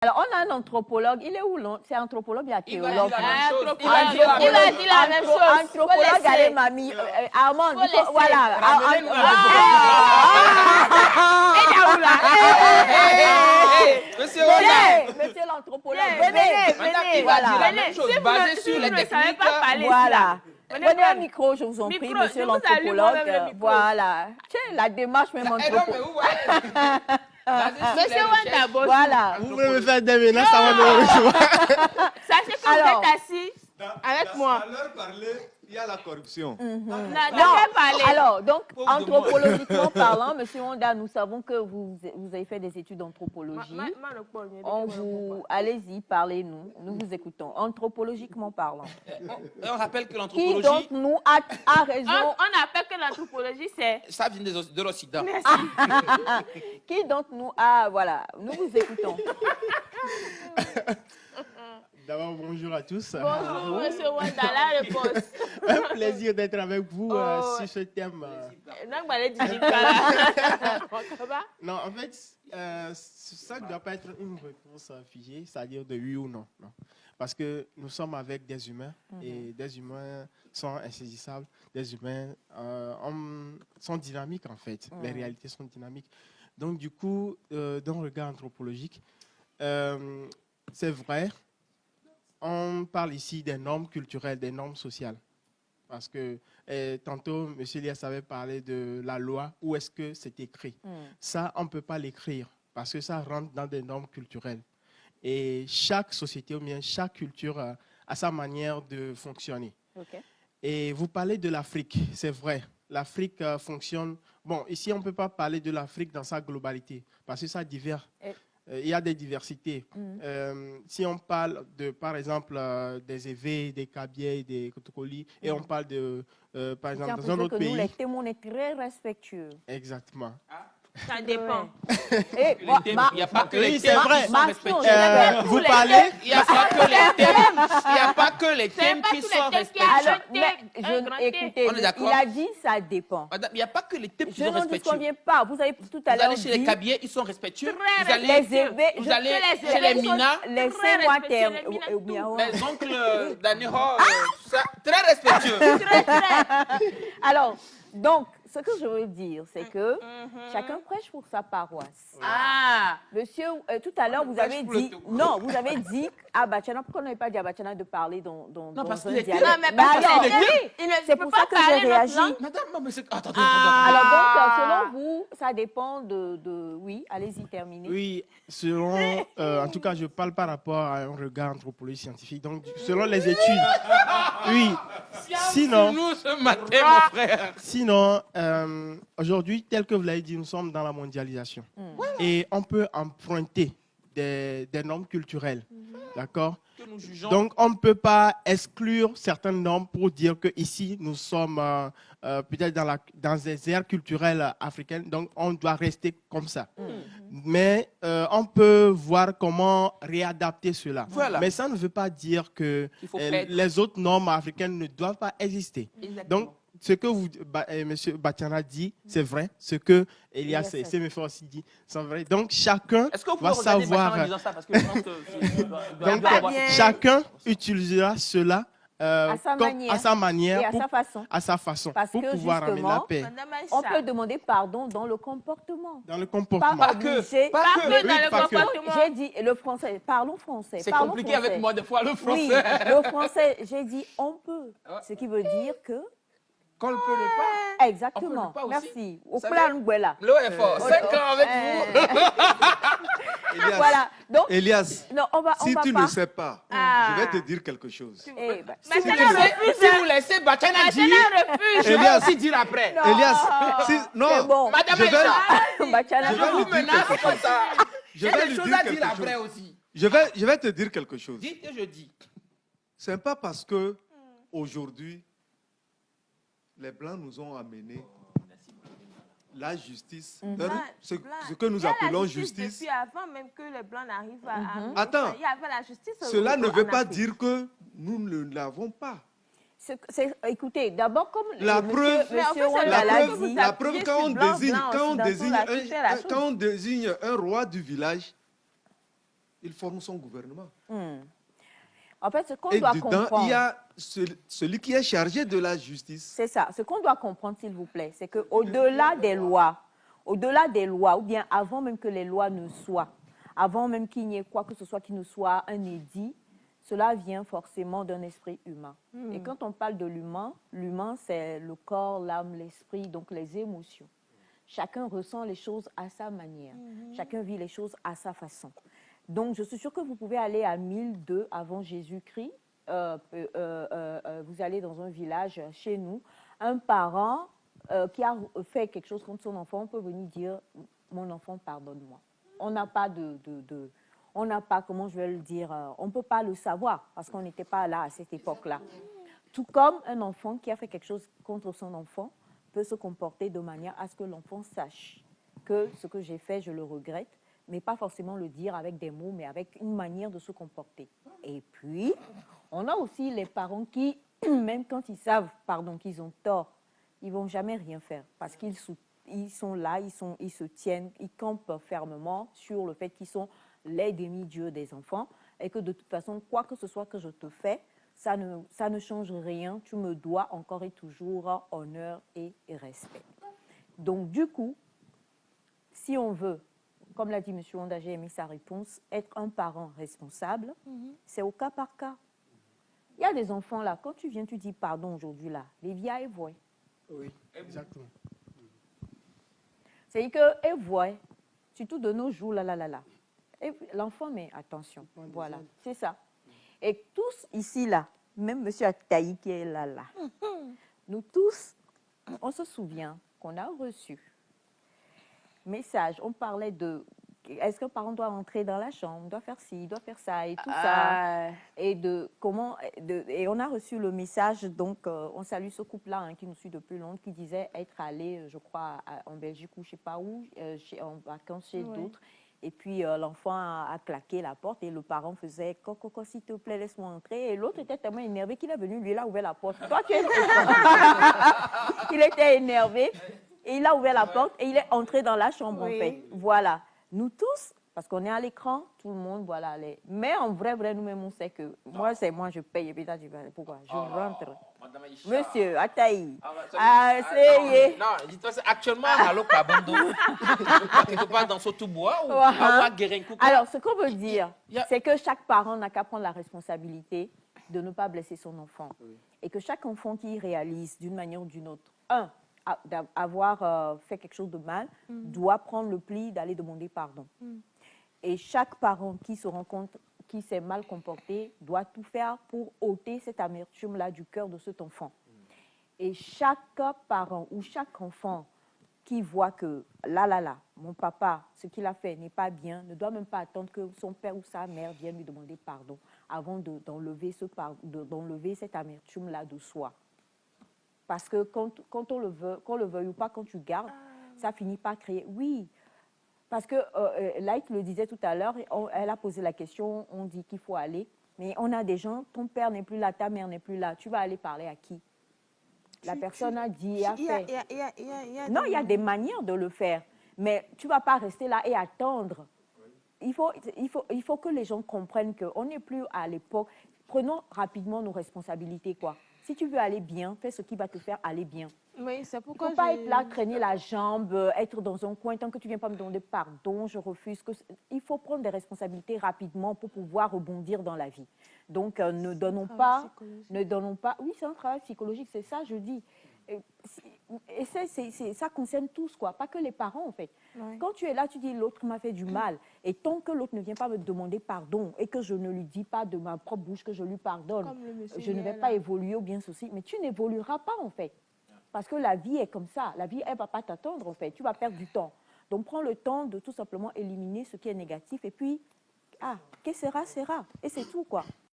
Alors, on a un anthropologue. Il est où, non? C'est anthropologue, il y a théologue. Il va dire la même chose. Anthropologue, allez, mamie. Armand, voilà. Monsieur l'anthropologue, venez. Voilà. Basé sur les techniques. Voilà. Prenez un micro, je vous en prie, monsieur l'anthropologue. Voilà. Tiens, la démarche même anthropologue. Monsieur Wanda, voilà. Vous pouvez me faire des menaces avant de me recevoir. Sachez que vous êtes assis avec moi. À leur parler, il y a la corruption. Alors, donc, anthropologiquement parlant, monsieur Wanda, nous savons que vous avez fait des études d'anthropologie. Allez-y, parlez-nous. Nous vous écoutons. Anthropologiquement parlant. On rappelle que l'anthropologie... Qui donc nous a raison... On appelle que l'anthropologie, c'est... Ça vient de l'Occident. Qui donc nous a... Voilà, nous vous écoutons. D'abord, bonjour à tous. Bonjour, monsieur Wanda, la réponse. Un plaisir d'être avec vous sur ce thème. Non, en fait, ça ne doit pas être une réponse figée, c'est-à-dire de oui ou non. Non. Parce que nous sommes avec des humains et des humains sont insaisissables. Des humains sont dynamiques, en fait. Les réalités sont dynamiques. Donc, du coup, dans le regard anthropologique, c'est vrai. On parle ici des normes culturelles, des normes sociales. Parce que tantôt, M. Elias avait parlé de la loi, où est-ce que c'est écrit. Ça, on ne peut pas l'écrire, parce que ça rentre dans des normes culturelles. Et chaque société, ou bien chaque culture a sa manière de fonctionner. Okay. Et vous parlez de l'Afrique, c'est vrai. L'Afrique fonctionne... Bon, ici, on ne peut pas parler de l'Afrique dans sa globalité, parce que ça diffère. Il y a des diversités. Si on parle, par exemple, des Évés, des Kabyles, des Kotokoli, et on parle de, par exemple, dans un autre pays... Nous, les témoins, on est très respectueux. Exactement. Ça dépend. Il n'y a pas que les thèmes qui sont respectueux. Vous parlez... Il n'y a pas que les thèmes qui sont respectueux. Écoutez, il a dit ça dépend. Madame, il n'y a pas que les thèmes qui sont respectueux. Je respectueux. ne disconviens pas. Vous avez tout à l'heure dit... Vous allez chez les Kabyles, ils sont respectueux. Vous allez chez les Mina. Laissez-moi terminer. Les oncles d'Aniro, très respectueux. Alors, donc, ce que je veux dire, c'est que chacun prêche pour sa paroisse. Monsieur, tout à l'heure, vous avez dit... Non, vous avez dit à Bachana, pourquoi on n'avait pas dit à Bachana de parler dans parce un qu'il dialecte? Non, mais parce c'est pour ça que j'ai réagi. Madame, non, mais c'est... Attendez. Alors donc, selon vous, ça dépend de... Oui, allez-y, terminez. Oui, selon... en tout cas, je parle par rapport à un regard anthropologique scientifique. Donc, selon les études... Oui. Sinon... Nous, ce matin, mon frère. Sinon... aujourd'hui, tel que vous l'avez dit, nous sommes dans la mondialisation. Et on peut emprunter des normes culturelles. D'accord? Donc, on ne peut pas exclure certaines normes pour dire qu'ici, nous sommes peut-être dans des aires culturelles africaines. Donc, on doit rester comme ça. Mais on peut voir comment réadapter cela. Voilà. Mais ça ne veut pas dire que les autres normes africaines ne doivent pas exister. Exactement. Donc, ce que M. Batiana dit, c'est vrai. Ce que Elias et Semefa aussi dit, c'est vrai. Donc, chacun va savoir. Donc, chacun utilisera cela à sa manière et à sa façon. Parce pour que pouvoir amener la paix. On peut demander pardon dans le comportement. Dans le comportement. Pas que dans le comportement. J'ai dit le français. Parlons français. C'est compliqué avec moi des fois le français. Oui, le français. J'ai dit on peut. Ce qui veut dire que... Qu'on ne peut le pas. Exactement. Pas merci. Au plan voilà. L'eau est fort. 5 ans avec vous. Elias, voilà. Donc, Elias, non, si tu ne sais pas, je vais te dire quelque chose. Si vous laissez Bachana dire, je vais aussi dire après. Elias, non, bon. Madame je vais vous menace comme ça. Je vais lui dire quelque chose. Je vais te dire quelque chose. Dites et je dis. C'est pas parce que aujourd'hui les Blancs nous ont amené la justice, ce que nous appelons justice. Depuis avant même que les Blancs n'arrivent à... Attends, il y avait la justice. Cela ne veut pas dire que nous ne l'avons pas. Écoutez, d'abord, comme la preuve, quand on désigne un roi du village, il forme son gouvernement. En fait, ce qu'on Et doit dedans, comprendre... il y a celui qui est chargé de la justice. C'est ça. Ce qu'on doit comprendre, s'il vous plaît, c'est qu'au-delà des lois, ou bien avant même que les lois ne soient, avant même qu'il n'y ait quoi que ce soit qui ne soit un édit, cela vient forcément d'un esprit humain. Et quand on parle de l'humain, l'humain, c'est le corps, l'âme, l'esprit, donc les émotions. Chacun ressent les choses à sa manière. Chacun vit les choses à sa façon. Donc, je suis sûre que vous pouvez aller à 1002 avant Jésus-Christ. Vous allez dans un village chez nous. Un parent qui a fait quelque chose contre son enfant peut venir dire « Mon enfant, pardonne-moi ». On n'a pas on n'a pas, comment je vais le dire, on ne peut pas le savoir parce qu'on n'était pas là à cette époque-là. Tout comme un enfant qui a fait quelque chose contre son enfant peut se comporter de manière à ce que l'enfant sache que ce que j'ai fait, je le regrette, mais pas forcément le dire avec des mots, mais avec une manière de se comporter. Et puis, on a aussi les parents qui, même quand ils savent, qu'ils ont tort, ils ne vont jamais rien faire parce qu'ils sont là, ils se tiennent, ils campent fermement sur le fait qu'ils sont les demi-dieux des enfants et que de toute façon, quoi que ce soit que je te fais, ça ne change rien, tu me dois encore et toujours honneur et respect. Donc du coup, si on veut, comme l'a dit M. Wanda, j'ai aimé sa réponse, être un parent responsable, c'est au cas par cas. Il y a des enfants là, quand tu viens, tu dis pardon aujourd'hui là, les vieilles voient. Oui, exactement. C'est qu'elles voient, surtout de nos jours, l'enfant, mais attention, voilà, c'est ça. Et tous ici, là, même M. Ataï qui est là, nous tous, on se souvient qu'on a reçu message, on parlait de est-ce qu'un parent doit entrer dans la chambre, doit faire ci, doit faire ça et tout ça. Et et on a reçu le message, donc on salue ce couple-là qui nous suit depuis longtemps, qui disait être allé, je crois, en Belgique ou je ne sais pas où, en vacances chez d'autres. Et puis l'enfant a claqué la porte et le parent faisait « Coco, s'il te plaît, laisse-moi entrer ». Et l'autre était tellement énervé qu'il est venu, lui, il a ouvert la porte. Toi, tu es... Il était énervé et il a ouvert la porte et il est entré dans la chambre, en fait. Voilà. Nous tous, parce qu'on est à l'écran, tout le monde, voilà. Mais en vrai, nous-mêmes, on sait que moi, je paye. Et puis là, tu vas, pourquoi? Je rentre. Monsieur Ataï. Non, dis-toi, actuellement, à Kabondo, quelque part dans ce tout-bois ou à Guérenkouka. Alors, ce qu'on veut dire, c'est que chaque parent n'a qu'à prendre la responsabilité de ne pas blesser son enfant. Et que chaque enfant qui réalise d'une manière ou d'une autre, d'avoir fait quelque chose de mal, doit prendre le pli d'aller demander pardon. Et chaque parent qui se rend compte qu'il s'est mal comporté doit tout faire pour ôter cette amertume-là du cœur de cet enfant. Et chaque parent ou chaque enfant qui voit que mon papa, ce qu'il a fait n'est pas bien, ne doit même pas attendre que son père ou sa mère vienne lui demander pardon avant d'enlever cette amertume-là de soi. Parce que quand on le veut, qu'on le veuille ou pas, quand tu gardes, ça finit par créer... Oui, parce que Light le disait tout à l'heure, elle a posé la question, on dit qu'il faut aller, mais on a des gens, ton père n'est plus là, ta mère n'est plus là, tu vas aller parler à qui? La personne a dit et a fait. Non, il y a des manières de le faire, mais tu ne vas pas rester là et attendre. Il faut que les gens comprennent qu'on n'est plus à l'époque. Prenons rapidement nos responsabilités, quoi. Si tu veux aller bien, fais ce qui va te faire aller bien. Oui, c'est pourquoi il ne faut pas être là, traîner la jambe, être dans un coin. Tant que tu ne viens pas me demander pardon, je refuse. Il faut prendre des responsabilités rapidement pour pouvoir rebondir dans la vie. Donc, ne donnons pas... Oui, c'est un travail psychologique, c'est ça, je dis. Et ça concerne tous, quoi, pas que les parents, en fait. Ouais. Quand tu es là, tu dis l'autre m'a fait du mal. Et tant que l'autre ne vient pas me demander pardon et que je ne lui dis pas de ma propre bouche que je lui pardonne, je ne vais pas évoluer ou bien ceci. Mais tu n'évolueras pas, en fait. Parce que la vie est comme ça. La vie, elle ne va pas t'attendre, en fait. Tu vas perdre du temps. Donc, prends le temps de tout simplement éliminer ce qui est négatif. Et puis, qu'est-ce que sera, sera. Et c'est tout, quoi.